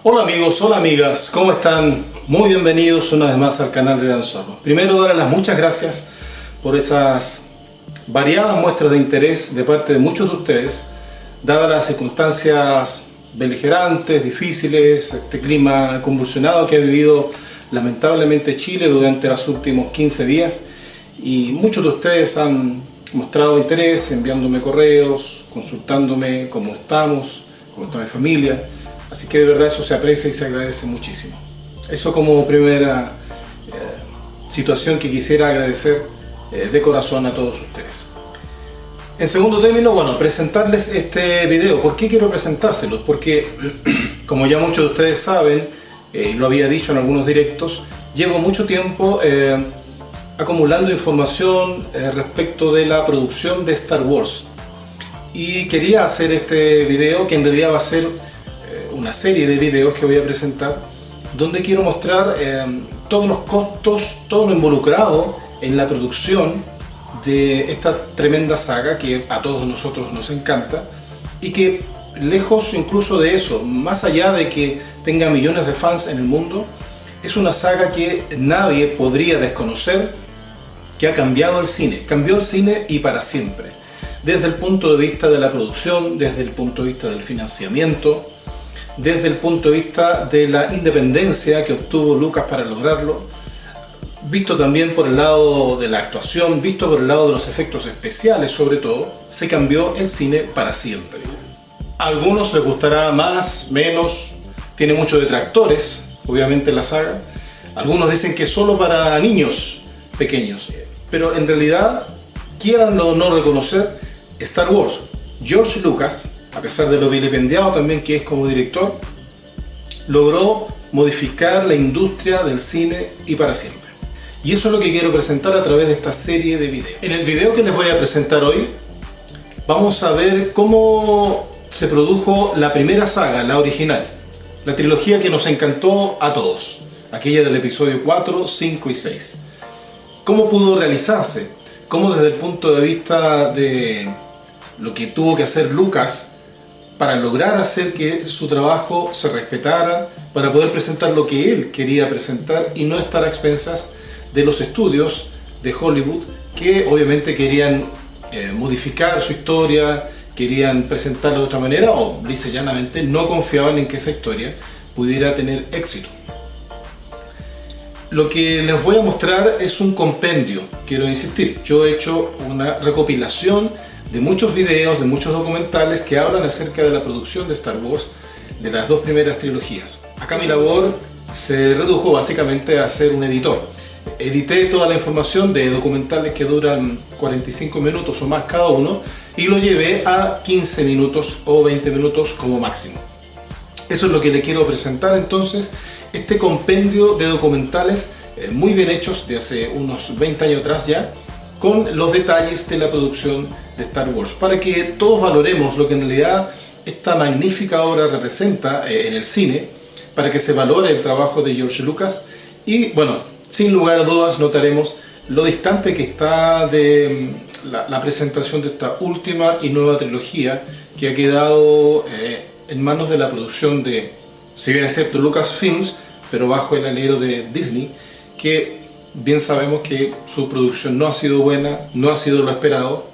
Hola amigos, hola amigas, ¿cómo están? Muy bienvenidos una vez más al canal de Dan Solo. Primero, darles las muchas gracias por esas variadas muestras de interés de parte de muchos de ustedes, dadas las circunstancias beligerantes, difíciles, este clima convulsionado que ha vivido lamentablemente Chile durante los últimos 15 días. Y muchos de ustedes han mostrado interés enviándome correos, consultándome cómo estamos, cómo está mi familia. Así que de verdad eso se aprecia y se agradece muchísimo. Eso como primera situación que quisiera agradecer de corazón a todos ustedes. En segundo término, bueno, presentarles este video. ¿Por qué quiero presentárselos? Porque, como ya muchos de ustedes saben, lo había dicho en algunos directos, llevo mucho tiempo acumulando información respecto de la producción de Star Wars. Y quería hacer este video, que en realidad va a ser una serie de videos que voy a presentar, donde quiero mostrar todos los costos, todo lo involucrado en la producción de esta tremenda saga que a todos nosotros nos encanta y que, lejos incluso de eso, más allá de que tenga millones de fans en el mundo, es una saga que nadie podría desconocer, que ha cambiado el cine, cambió el cine y para siempre, desde el punto de vista de la producción, desde el punto de vista del financiamiento, desde el punto de vista de la independencia que obtuvo Lucas para lograrlo, visto también por el lado de la actuación, visto por el lado de los efectos especiales sobre todo, se cambió el cine para siempre. A algunos les gustará más, menos, tiene muchos detractores, obviamente la saga. Algunos dicen que es solo para niños pequeños, pero en realidad, quieranlo o no reconocer, Star Wars, George Lucas, a pesar de lo vilipendiado también que es como director, logró modificar la industria del cine y para siempre. Y eso es lo que quiero presentar a través de esta serie de videos. En el video que les voy a presentar hoy, vamos a ver cómo se produjo la primera saga, la original, la trilogía que nos encantó a todos, aquella del episodio 4, 5 y 6. Cómo pudo realizarse, cómo desde el punto de vista de lo que tuvo que hacer Lucas para lograr hacer que su trabajo se respetara, para poder presentar lo que él quería presentar y no estar a expensas de los estudios de Hollywood que obviamente querían modificar su historia, querían presentarla de otra manera o lisa y llanamente no confiaban en que esa historia pudiera tener éxito. Lo que les voy a mostrar es un compendio, quiero insistir. Yo he hecho una recopilación de muchos videos, de muchos documentales que hablan acerca de la producción de Star Wars, de las dos primeras trilogías. Acá mi labor se redujo básicamente a ser un editor. Edité toda la información de documentales que duran 45 minutos o más cada uno y lo llevé a 15 minutos o 20 minutos como máximo. Eso es lo que le quiero presentar entonces, este compendio de documentales muy bien hechos de hace unos 20 años atrás ya, con los detalles de la producción de Star Wars, para que todos valoremos lo que en realidad esta magnífica obra representa en el cine, para que se valore el trabajo de George Lucas y, bueno, sin lugar a dudas notaremos lo distante que está de la presentación de esta última y nueva trilogía que ha quedado en manos de la producción de, si bien es cierto, Lucasfilms, pero bajo el alero de Disney, que bien sabemos que su producción no ha sido buena, no ha sido lo esperado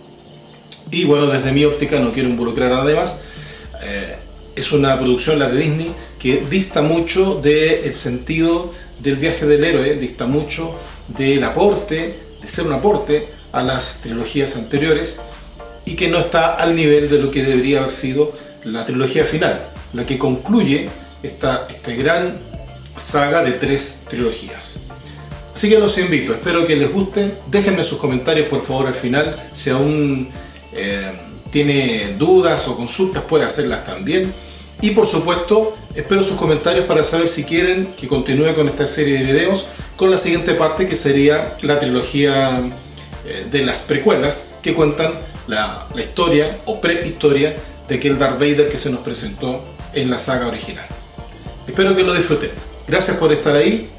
y bueno, desde mi óptica no quiero involucrar a nadie más. Es una producción, la de Disney, que dista mucho del sentido del viaje del héroe, dista mucho del aporte, de ser un aporte a las trilogías anteriores y que no está al nivel de lo que debería haber sido la trilogía final, la que concluye esta gran saga de 3 trilogías. Así que los invito, espero que les guste, déjenme sus comentarios por favor al final, si aún tiene dudas o consultas puede hacerlas también. Y por supuesto, espero sus comentarios para saber si quieren que continúe con esta serie de videos, con la siguiente parte que sería la trilogía de las precuelas, que cuentan la historia o prehistoria de aquel Darth Vader que se nos presentó en la saga original. Espero que lo disfruten. Gracias por estar ahí.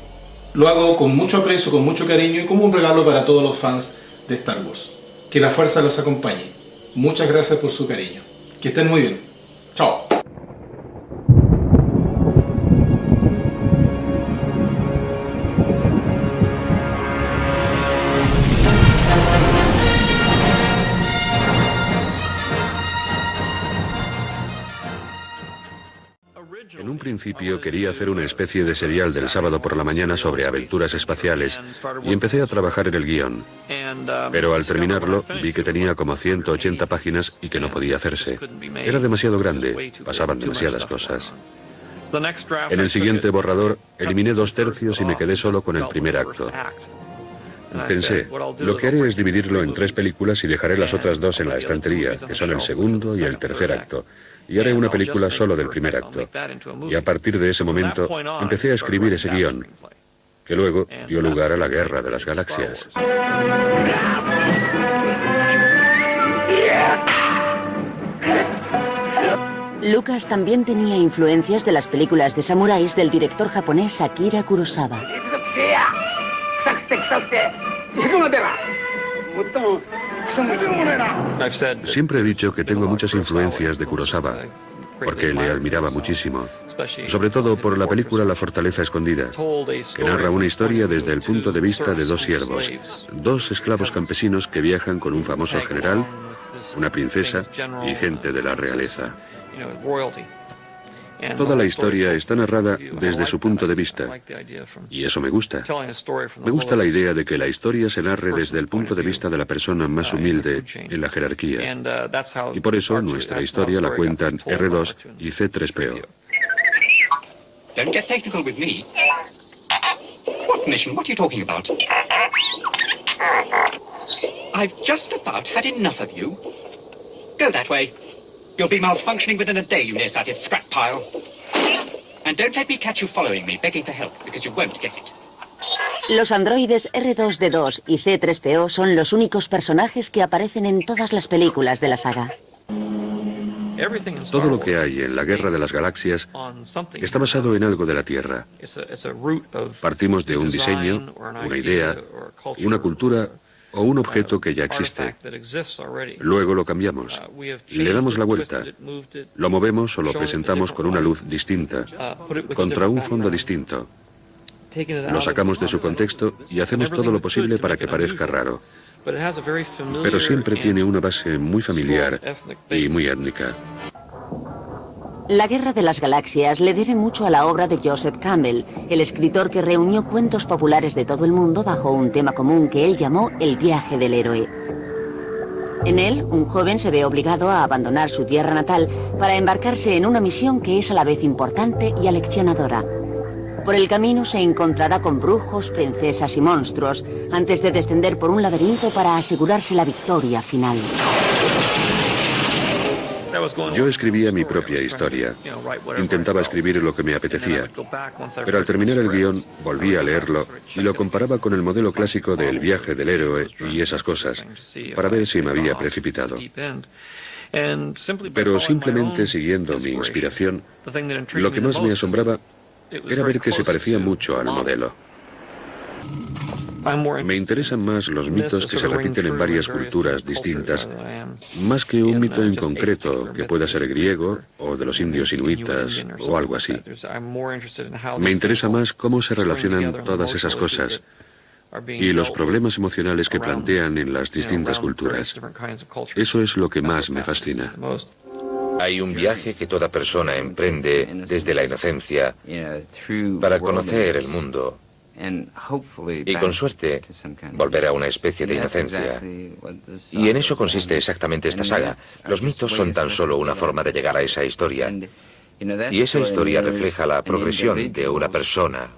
Lo hago con mucho aprecio, con mucho cariño y como un regalo para todos los fans de Star Wars. Que la fuerza los acompañe. Muchas gracias por su cariño. Que estén muy bien. Chao. En un principio quería hacer una especie de serial del sábado por la mañana sobre aventuras espaciales y empecé a trabajar en el guión. Pero al terminarlo vi que tenía como 180 páginas y que no podía hacerse. Era demasiado grande, pasaban demasiadas cosas. En el siguiente borrador eliminé 2/3 y me quedé solo con el primer acto. Pensé, lo que haré es dividirlo en 3 películas y dejaré las otras 2 en la estantería, que son el segundo y el tercer acto. Y haré una película solo del primer acto. Y a partir de ese momento empecé a escribir ese guión, que luego dio lugar a la Guerra de las Galaxias. Lucas también tenía influencias de las películas de samuráis del director japonés Akira Kurosawa. Siempre he dicho que tengo muchas influencias de Kurosawa, porque le admiraba muchísimo, sobre todo por la película La Fortaleza Escondida, que narra una historia desde el punto de vista de 2 siervos, 2 esclavos campesinos que viajan con un famoso general, una princesa y gente de la realeza. Toda la historia está narrada desde su punto de vista, y eso me gusta. Me gusta la idea de que la historia se narre desde el punto de vista de la persona más humilde en la jerarquía. Y por eso nuestra historia la cuentan R2 y C3PO. Don't get technical with me. What mission? What are you talking about? I've just about had enough of you. Go that way. You'll be malfunctioning within a day, you nearsighted scrap pile. And don't let me catch you following me, begging for help, because you won't get it. Los androides R2-D2 y C3PO son los únicos personajes que aparecen en todas las películas de la saga. Todo lo que hay en la Guerra de las Galaxias está basado en algo de la Tierra. Partimos de un diseño, una idea, una cultura o un objeto que ya existe. Luego lo cambiamos, le damos la vuelta, lo movemos o lo presentamos con una luz distinta, contra un fondo distinto. Lo sacamos de su contexto y hacemos todo lo posible para que parezca raro. Pero siempre tiene una base muy familiar y muy étnica. La Guerra de las Galaxias le debe mucho a la obra de Joseph Campbell, el escritor que reunió cuentos populares de todo el mundo bajo un tema común que él llamó el viaje del héroe. En él, un joven se ve obligado a abandonar su tierra natal para embarcarse en una misión que es a la vez importante y aleccionadora. Por el camino se encontrará con brujos, princesas y monstruos, antes de descender por un laberinto para asegurarse la victoria final. Yo escribía mi propia historia. Intentaba escribir lo que me apetecía. Pero al terminar el guión, volví a leerlo y lo comparaba con el modelo clásico del viaje del héroe y esas cosas, para ver si me había precipitado. Pero simplemente siguiendo mi inspiración, lo que más me asombraba era ver que se parecía mucho al modelo. Me interesan más los mitos que se repiten en varias culturas distintas, más que un mito en concreto que pueda ser griego o de los indios inuitas o algo así. Me interesa más cómo se relacionan todas esas cosas y los problemas emocionales que plantean en las distintas culturas. Eso es lo que más me fascina. Hay un viaje que toda persona emprende desde la inocencia para conocer el mundo y con suerte volver a una especie de inocencia. Y en eso consiste exactamente esta saga. Los mitos son tan solo una forma de llegar a esa historia. Y esa historia refleja la progresión de una persona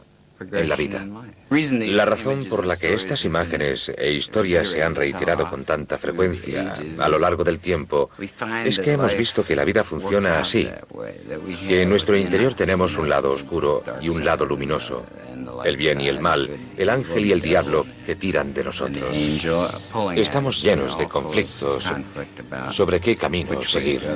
en la vida. La razón por la que estas imágenes e historias se han reiterado con tanta frecuencia a lo largo del tiempo es que hemos visto que la vida funciona así, que en nuestro interior tenemos un lado oscuro y un lado luminoso, el bien y el mal, el ángel y el diablo que tiran de nosotros. Estamos llenos de conflictos sobre qué camino seguir.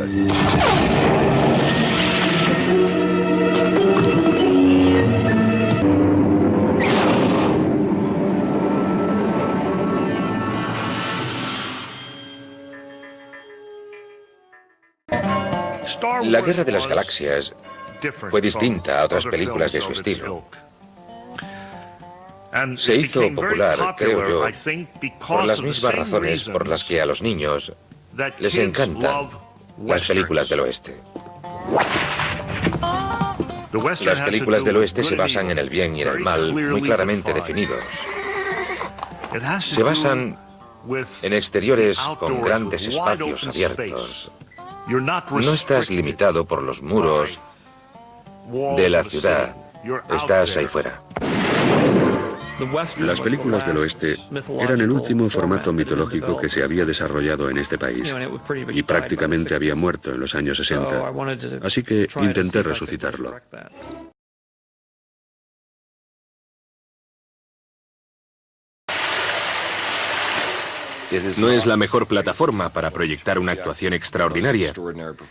La Guerra de las Galaxias fue distinta a otras películas de su estilo. Se hizo popular, creo yo, por las mismas razones por las que a los niños les encantan las películas del oeste. Las películas del oeste se basan en el bien y en el mal muy claramente definidos. Se basan en exteriores con grandes espacios abiertos. No estás limitado por los muros de la ciudad, estás ahí fuera. Las películas del oeste eran el último formato mitológico que se había desarrollado en este país y prácticamente había muerto en los años 60, así que intenté resucitarlo. No es la mejor plataforma para proyectar una actuación extraordinaria.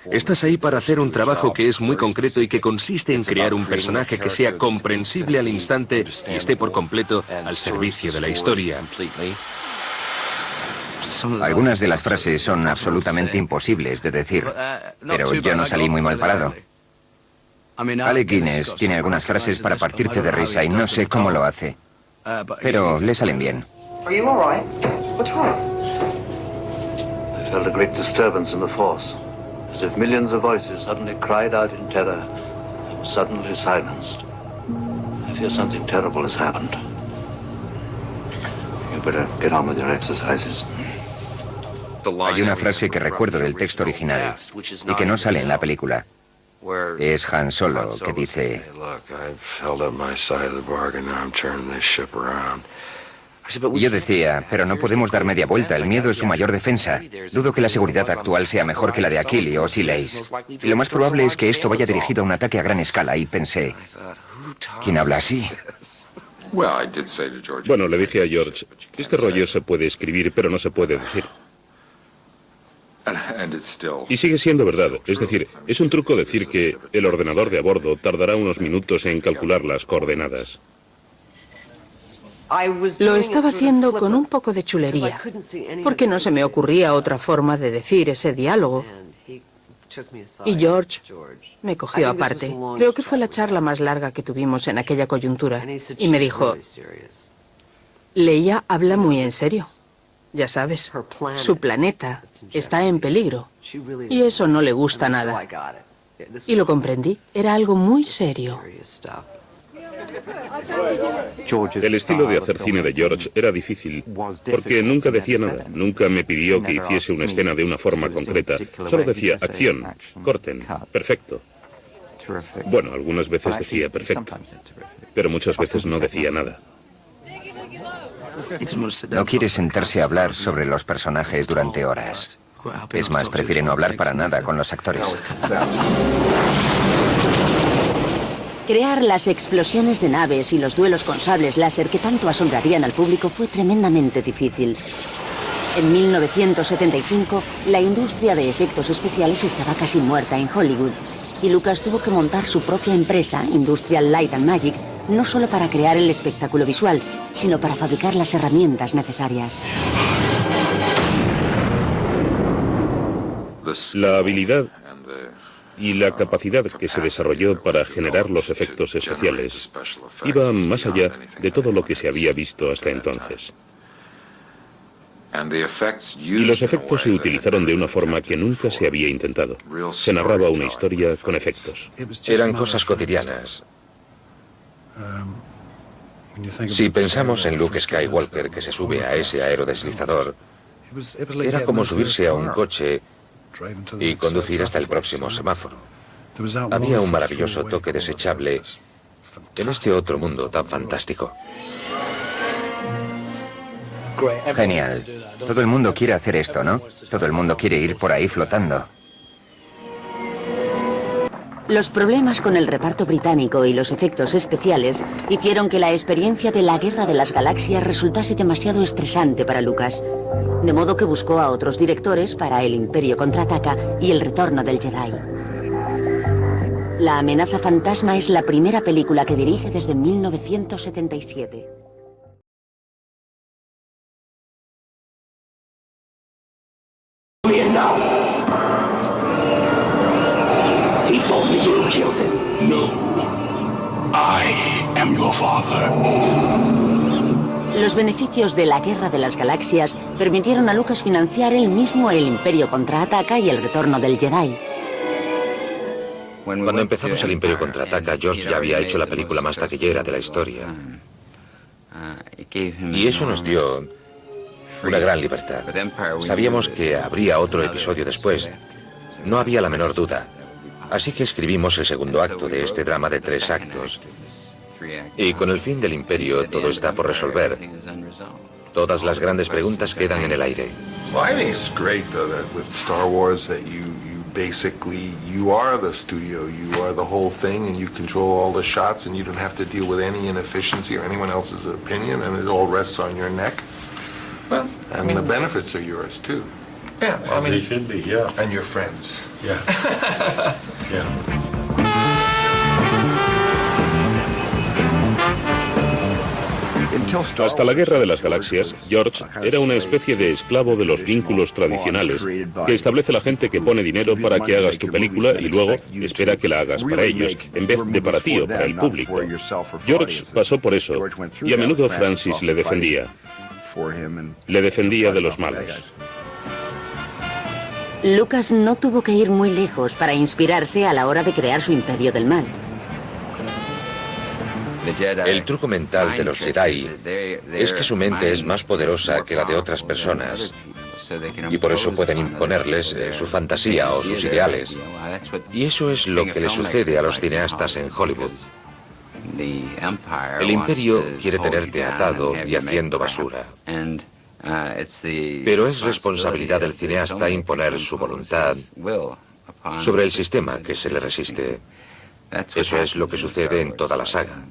Estás ahí para hacer un trabajo que es muy concreto y que consiste en crear un personaje que sea comprensible al instante y esté por completo al servicio de la historia. Algunas de las frases son absolutamente imposibles de decir, pero yo no salí muy mal parado. Alec Guinness tiene algunas frases para partirte de risa y no sé cómo lo hace, pero le salen bien. I felt a great disturbance in the force, as if millions of voices suddenly cried out in terror and were suddenly silenced. I fear something terrible has happened. You better get on with your exercises. Hay una frase que recuerdo del texto original y que no sale en la película. Es Han Solo que dice: Y yo decía, pero no podemos dar media vuelta, el miedo es su mayor defensa. Dudo que la seguridad actual sea mejor que la de Achille o Sileis. Y lo más probable es que esto vaya dirigido a un ataque a gran escala, y pensé, ¿quién habla así? Bueno, le dije a George, este rollo se puede escribir, pero no se puede decir. Y sigue siendo verdad, es decir, es un truco decir que el ordenador de a bordo tardará unos minutos en calcular las coordenadas. Lo estaba haciendo con un poco de chulería, porque no se me ocurría otra forma de decir ese diálogo. Y George me cogió aparte. Creo que fue la charla más larga que tuvimos en aquella coyuntura. Y me dijo, Leia habla muy en serio. Ya sabes, su planeta está en peligro. Y eso no le gusta nada. Y lo comprendí. Era algo muy serio. El estilo de hacer cine de George era difícil, porque nunca decía nada, nunca me pidió que hiciese una escena de una forma concreta, solo decía acción, corten, perfecto. Bueno, algunas veces decía perfecto, pero muchas veces no decía nada. No quiere sentarse a hablar sobre los personajes durante horas. Es más, prefiere no hablar para nada con los actores. Crear las explosiones de naves y los duelos con sables láser que tanto asombrarían al público fue tremendamente difícil. En 1975, la industria de efectos especiales estaba casi muerta en Hollywood, y Lucas tuvo que montar su propia empresa, Industrial Light and Magic, no solo para crear el espectáculo visual, sino para fabricar las herramientas necesarias. La habilidad y la capacidad que se desarrolló para generar los efectos especiales iba más allá de todo lo que se había visto hasta entonces. Y los efectos se utilizaron de una forma que nunca se había intentado. Se narraba una historia con efectos. Eran cosas cotidianas. Si pensamos en Luke Skywalker que se sube a ese aerodeslizador, era como subirse a un coche y conducir hasta el próximo semáforo. Había un maravilloso toque desechable en este otro mundo tan fantástico. Genial. Todo el mundo quiere hacer esto, ¿no? Todo el mundo quiere ir por ahí flotando. Los problemas con el reparto británico y los efectos especiales hicieron que la experiencia de la Guerra de las Galaxias resultase demasiado estresante para Lucas, de modo que buscó a otros directores para El Imperio Contraataca y El Retorno del Jedi. La amenaza fantasma es la primera película que dirige desde 1977. He told me you killed him. No. I am your father. Los beneficios de la Guerra de las Galaxias permitieron a Lucas financiar él mismo El Imperio Contraataca y El Retorno del Jedi. Cuando empezamos El Imperio Contraataca, George ya había hecho la película más taquillera de la historia. Y eso nos dio una gran libertad. Sabíamos que habría otro episodio después. No había la menor duda. Así que escribimos el segundo acto de este drama de 3 actos. Y con el fin del Imperio todo está por resolver. Todas las grandes preguntas quedan en el aire. Well, I think it's great though that with Star Wars that you basically you are the studio, you are the whole thing, and you control all the shots, and you don't have to deal with any inefficiency or anyone else's opinion, and it all rests on your neck. Well, and the benefits are yours too. Yeah, I mean, they should be, yeah. And your friends. Yeah. Yeah. Hasta la Guerra de las Galaxias, George era una especie de esclavo de los vínculos tradicionales que establece la gente que pone dinero para que hagas tu película y luego espera que la hagas para ellos, en vez de para ti o para el público. George pasó por eso y a menudo Francis le defendía. Le defendía de los malos. Lucas no tuvo que ir muy lejos para inspirarse a la hora de crear su Imperio del Mal. El truco mental de los Jedi es que su mente es más poderosa que la de otras personas y por eso pueden imponerles su fantasía o sus ideales. Y eso es lo que le sucede a los cineastas en Hollywood. El Imperio quiere tenerte atado y haciendo basura. Pero es responsabilidad del cineasta imponer su voluntad sobre el sistema que se le resiste. Eso es lo que sucede en toda la saga.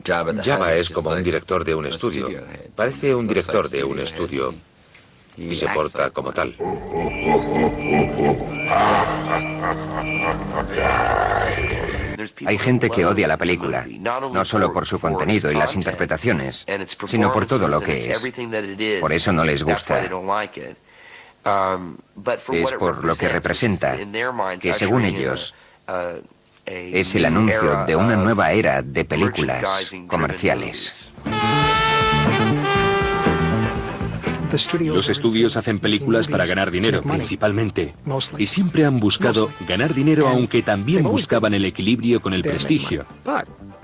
Jabba es como un director de un estudio. Parece un director de un estudio y se porta como tal. Hay gente que odia la película, no solo por su contenido y las interpretaciones, sino por todo lo que es. Por eso no les gusta. Es por lo que representa, que según ellos es el anuncio de una nueva era de películas comerciales. Los estudios hacen películas para ganar dinero, principalmente. Y siempre han buscado ganar dinero, aunque también buscaban el equilibrio con el prestigio.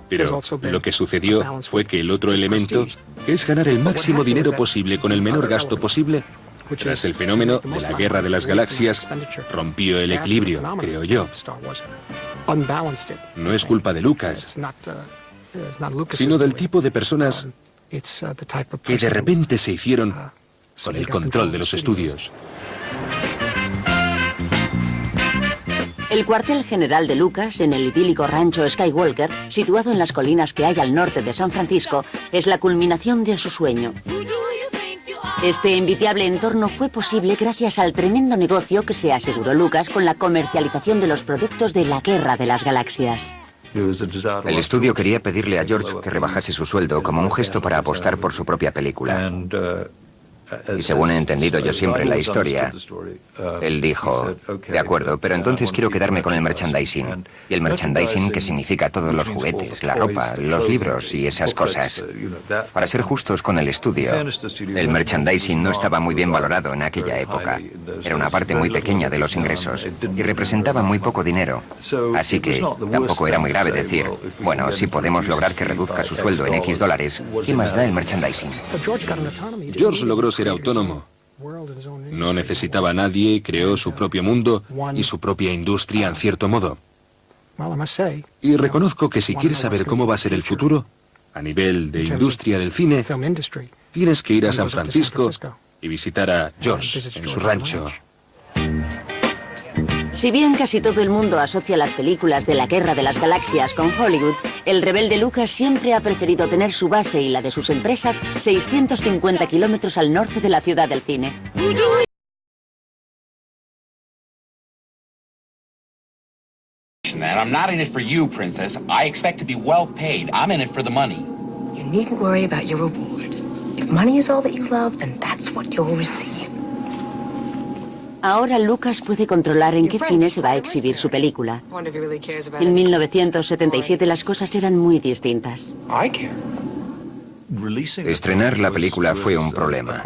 Pero lo que sucedió fue que el otro elemento, que es ganar el máximo dinero posible con el menor gasto posible, tras el fenómeno de la Guerra de las Galaxias, rompió el equilibrio, creo yo. No es culpa de Lucas, sino del tipo de personas que de repente se hicieron con el control de los estudios. El cuartel general de Lucas, en el idílico rancho Skywalker, situado en las colinas que hay al norte de San Francisco, es la culminación de su sueño. Este envidiable entorno fue posible gracias al tremendo negocio que se aseguró Lucas con la comercialización de los productos de la Guerra de las Galaxias. El estudio quería pedirle a George que rebajase su sueldo como un gesto para apostar por su propia película. Y según he entendido yo siempre la historia, él dijo, de acuerdo, pero entonces quiero quedarme con el merchandising. Y el merchandising, que significa todos los juguetes, la ropa, los libros y esas cosas. Para ser justos con el estudio, el merchandising no estaba muy bien valorado en aquella época. Era una parte muy pequeña de los ingresos y representaba muy poco dinero. Así que tampoco era muy grave decir, bueno, si podemos lograr que reduzca su sueldo en X dólares, ¿qué más da el merchandising? George logró ser autónomo. No necesitaba a nadie, creó su propio mundo y su propia industria en cierto modo. Y reconozco que si quieres saber cómo va a ser el futuro, a nivel de industria del cine, tienes que ir a San Francisco y visitar a George en su rancho. Si bien casi todo el mundo asocia las películas de la Guerra de las Galaxias con Hollywood, el rebelde Lucas siempre ha preferido tener su base y la de sus empresas 650 kilómetros al norte de la ciudad del cine. I'm not in it for you, princess. I expect to be well paid. I'm in it for the money. You needn't worry about your reward. If money is all that you love, then that's what you'll receive. Ahora Lucas puede controlar en qué cine se va a exhibir su película. En 1977 las cosas eran muy distintas. Estrenar la película fue un problema.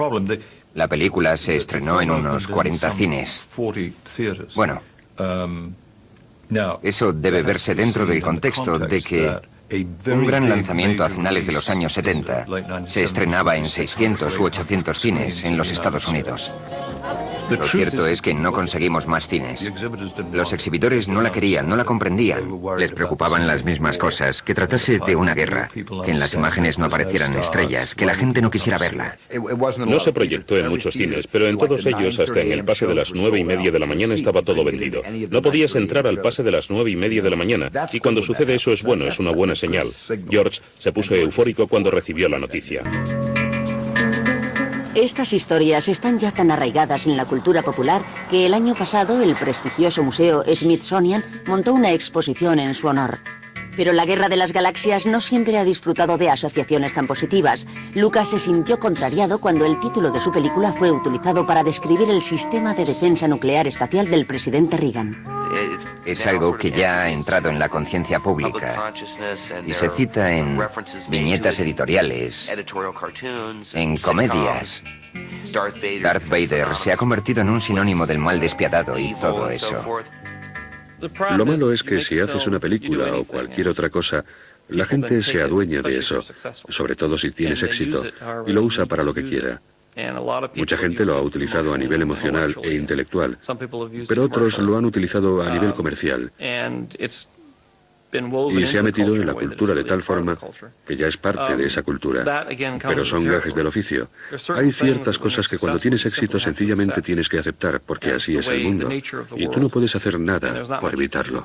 La película se estrenó en unos 40 cines. Bueno, Eso debe verse dentro del contexto de que un gran lanzamiento a finales de los años 70 se estrenaba en 600 u 800 cines en los Estados Unidos. Lo cierto es que no conseguimos más cines. Los exhibidores no la querían, no la comprendían. Les preocupaban las mismas cosas, que tratase de una guerra, que en las imágenes no aparecieran estrellas, que la gente no quisiera verla. No se proyectó en muchos cines, pero en todos ellos, hasta en el pase de las 9:30 de la mañana, estaba todo vendido. No podías entrar al pase de las 9:30 de la mañana, y cuando sucede eso es bueno, es una buena señal. George se puso eufórico cuando recibió la noticia. Estas historias están ya tan arraigadas en la cultura popular que el año pasado el prestigioso museo Smithsonian montó una exposición en su honor. Pero la Guerra de las Galaxias no siempre ha disfrutado de asociaciones tan positivas. Lucas se sintió contrariado cuando el título de su película fue utilizado para describir el sistema de defensa nuclear espacial del presidente Reagan. Es algo que ya ha entrado en la conciencia pública y se cita en viñetas editoriales, en comedias. Darth Vader se ha convertido en un sinónimo del mal despiadado y todo eso. Lo malo es que si haces una película o cualquier otra cosa, la gente se adueña de eso, sobre todo si tienes éxito, y lo usa para lo que quiera. Mucha gente lo ha utilizado a nivel emocional e intelectual, pero otros lo han utilizado a nivel comercial. Y se ha metido en la cultura de tal forma que ya es parte de esa cultura. Pero son gajes del oficio. Hay ciertas cosas que cuando tienes éxito sencillamente tienes que aceptar, porque así es el mundo. Y tú no puedes hacer nada por evitarlo.